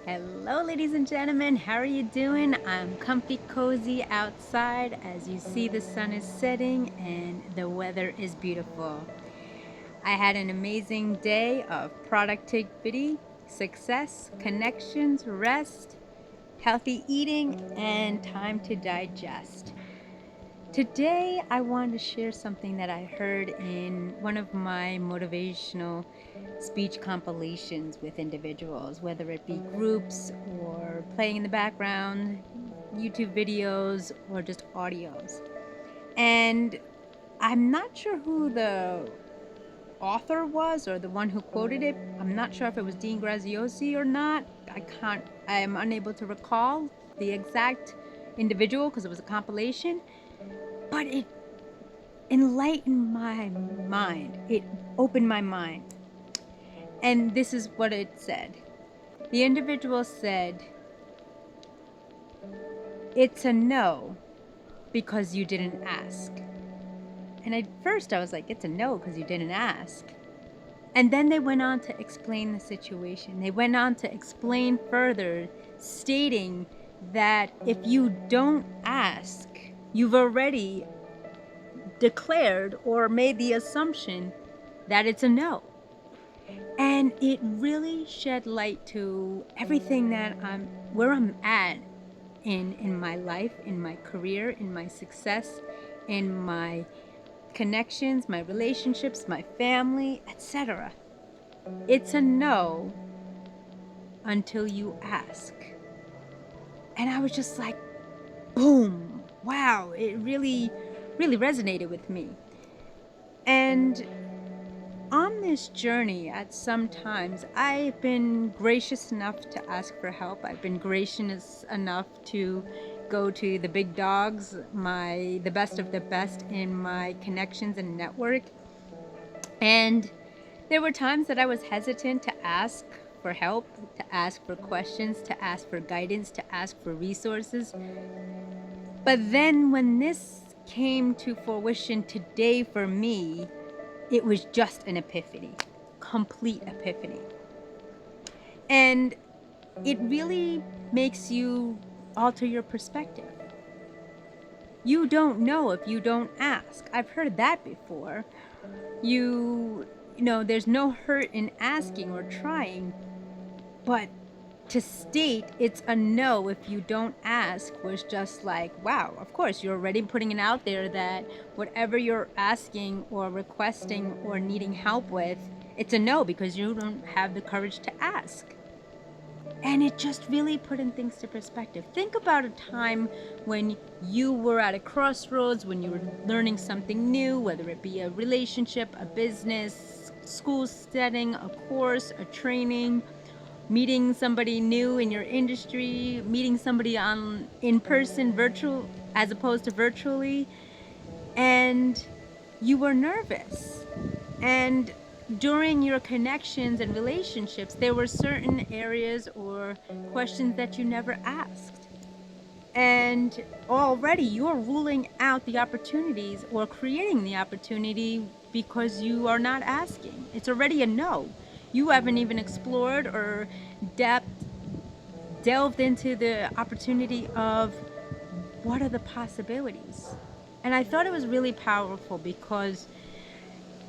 Hello ladies and gentlemen, how are you doing? I'm comfy cozy outside. As you see, the sun is setting and the weather is beautiful. I had an amazing day of productivity, success, connections, rest, healthy eating, and time to digest. Today, I wanted to share something that I heard in one of my motivational speech compilations with individuals, whether it be groups or playing in the background, YouTube videos, or just audios. And I'm not sure who the author was or the one who quoted it. I'm not sure if it was Dean Graziosi or not. I am unable to recall the exact individual because it was a compilation, but it enlightened my mind. It opened my mind. And this is what it said. The individual said, "It's a no because you didn't ask." And at first I was like, it's a no because you didn't ask. And then they went on to explain the situation. They went on to explain further, stating that if you don't ask, you've already declared or made the assumption that it's a no. And it really shed light to everything that where I'm at in my life, in my career, in my success, in my connections, my relationships, my family, etc. It's a no until you ask. And I was just like, boom, wow, it really resonated with me. And on this journey, at some times, I've been gracious enough to ask for help. I've been gracious enough to go to the big dogs, the best of the best in my connections and network. And there were times that I was hesitant to ask for help, to ask for questions, to ask for guidance, to ask for resources. But then when this came to fruition today for me, it was just an epiphany, complete epiphany. And it really makes you alter your perspective. You don't know if you don't ask. I've heard that before. You know, there's no hurt in asking or trying, but to state it's a no if you don't ask was just like, wow, of course, you're already putting it out there that whatever you're asking or requesting or needing help with, it's a no because you don't have the courage to ask. And it just really put in things to perspective. Think about a time when you were at a crossroads, when you were learning something new, whether it be a relationship, a business, school setting, a course, a training, meeting somebody new in your industry, meeting somebody in person, virtual as opposed to virtually, and you were nervous. And during your connections and relationships, there were certain areas or questions that you never asked. And already you're ruling out the opportunities or creating the opportunity because you are not asking. It's already a no. You haven't even explored or delved into the opportunity of what are the possibilities. And I thought it was really powerful because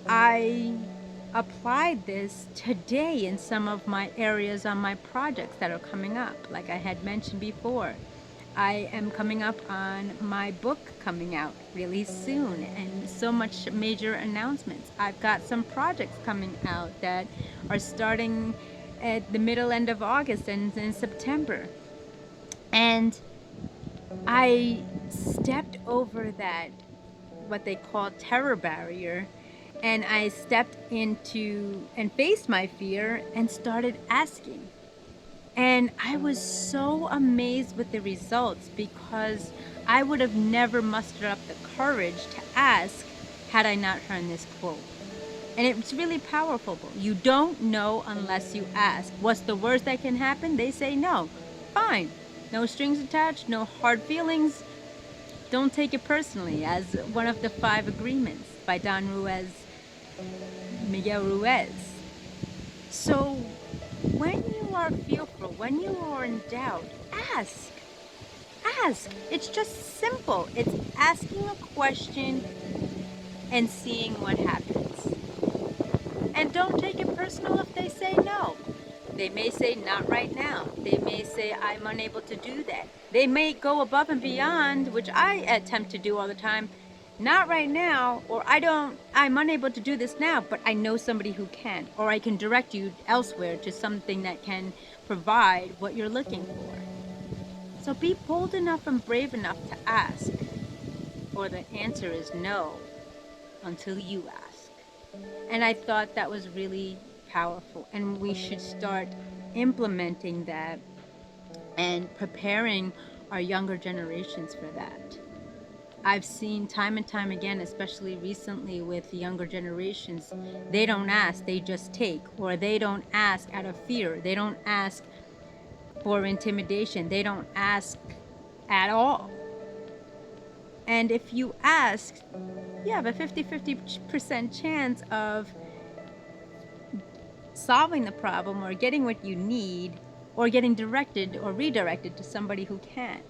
I applied this today in some of my areas on my projects that are coming up. Like I had mentioned before, I am coming up on my book coming out really soon, and so much major announcements. I've got some projects coming out that are starting at the middle end of August and in September. And I stepped over that, what they call terror barrier, and I stepped into and faced my fear and started asking. And I was so amazed with the results because I would have never mustered up the courage to ask had I not heard this quote. And it's really powerful. You don't know unless you ask. What's the worst that can happen? They say no. Fine. No strings attached, no hard feelings. Don't take it personally, as one of the 5 agreements by Miguel Ruiz. So when you are fearful, when you are in doubt, ask. Ask. It's just simple. It's asking a question and seeing what happens. And don't take it personal if they say no. They may say not right now. They may say I'm unable to do that. They may go above and beyond, which I attempt to do all the time. Not right now, or I'm unable to do this now, but I know somebody who can, or I can direct you elsewhere to something that can provide what you're looking for. So be bold enough and brave enough to ask, or the answer is no until you ask. And I thought that was really powerful, and we should start implementing that and preparing our younger generations for that. I've seen time and time again, especially recently with the younger generations, they don't ask, they just take, or they don't ask out of fear. They don't ask for intimidation. They don't ask at all. And if you ask, you have a 50% chance of solving the problem or getting what you need or getting directed or redirected to somebody who can.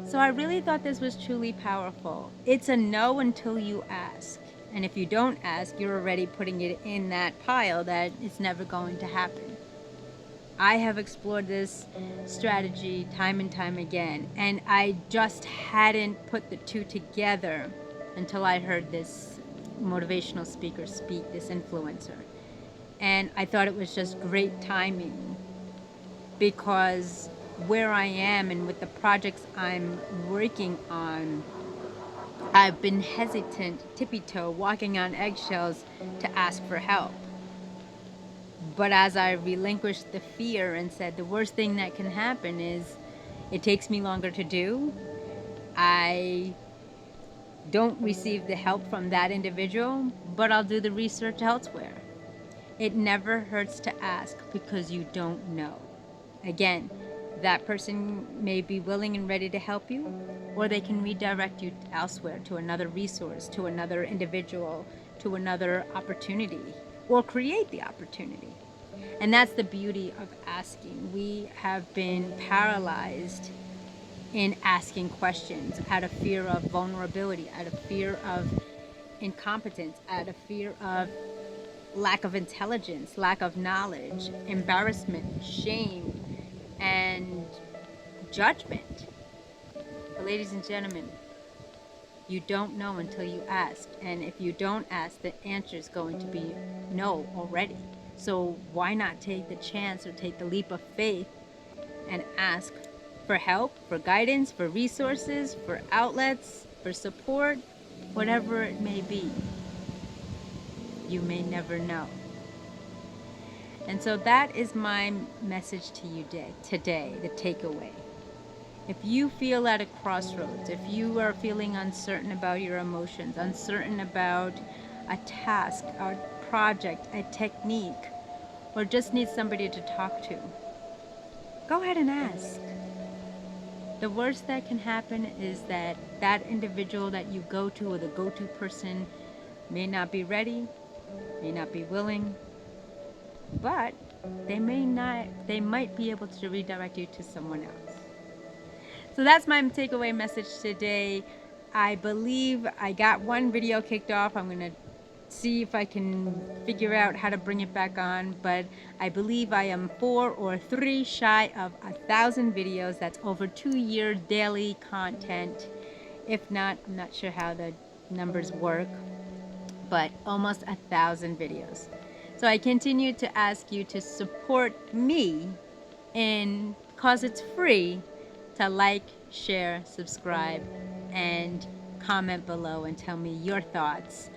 So I really thought this was truly powerful. It's a no until you ask. And if you don't ask, you're already putting it in that pile that it's never going to happen. I have explored this strategy time and time again, and I just hadn't put the two together until I heard this motivational speaker speak, this influencer. And I thought it was just great timing, because where I am and with the projects I'm working on, I've been hesitant, tippy-toe, walking on eggshells to ask for help. But as I relinquished the fear and said the worst thing that can happen is it takes me longer to do, I don't receive the help from that individual, but I'll do the research elsewhere. It never hurts to ask because you don't know. Again, that person may be willing and ready to help you, or they can redirect you elsewhere to another resource, to another individual, to another opportunity, or create the opportunity. And that's the beauty of asking. We have been paralyzed in asking questions out of fear of vulnerability, out of fear of incompetence, out of fear of lack of intelligence, lack of knowledge, embarrassment, shame, and judgment. But ladies and gentlemen, you don't know until you ask. And if you don't ask, the answer is going to be no already. So why not take the chance or take the leap of faith and ask for help, for guidance, for resources, for outlets, for support, whatever it may be. You may never know. And so that is my message to you today, the takeaway. If you feel at a crossroads, if you are feeling uncertain about your emotions, uncertain about a task, a project, a technique, or just need somebody to talk to, go ahead and ask. The worst that can happen is that that individual that you go to, or the go-to person, may not be ready, may not be willing, but they might be able to redirect you to someone else. So that's my takeaway message today. I believe I got one video kicked off. I'm going to see if I can figure out how to bring it back on, but I believe I am 4 or 3 shy of 1,000 videos. That's over 2-year daily content. If not, I'm not sure how the numbers work, but almost 1,000 videos. So I continue to ask you to support me, and because it's free, to like, share, subscribe, and comment below and tell me your thoughts,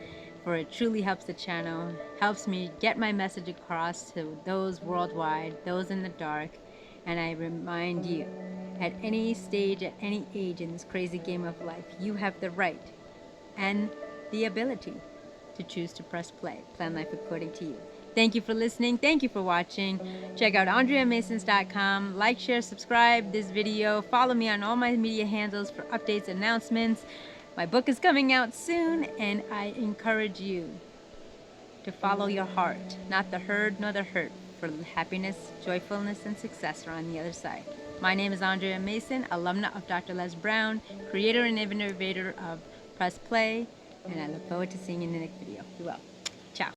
for it truly helps the channel, helps me get my message across to those worldwide, those in the dark. And I remind you, at any stage, at any age in this crazy game of life, you have the right and the ability to choose to press play. Plan life according to you. Thank you for listening. Thank you for watching. Check out AndreaMasons.com. Like, share, subscribe this video. Follow me on all my media handles for updates, announcements. My book is coming out soon, and I encourage you to follow your heart, not the herd nor the hurt. for happiness, joyfulness, and success are on the other side. My name is Andrea Mason, alumna of Dr. Les Brown, creator and innovator of Press Play, and I look forward to seeing you in the next video. Be well.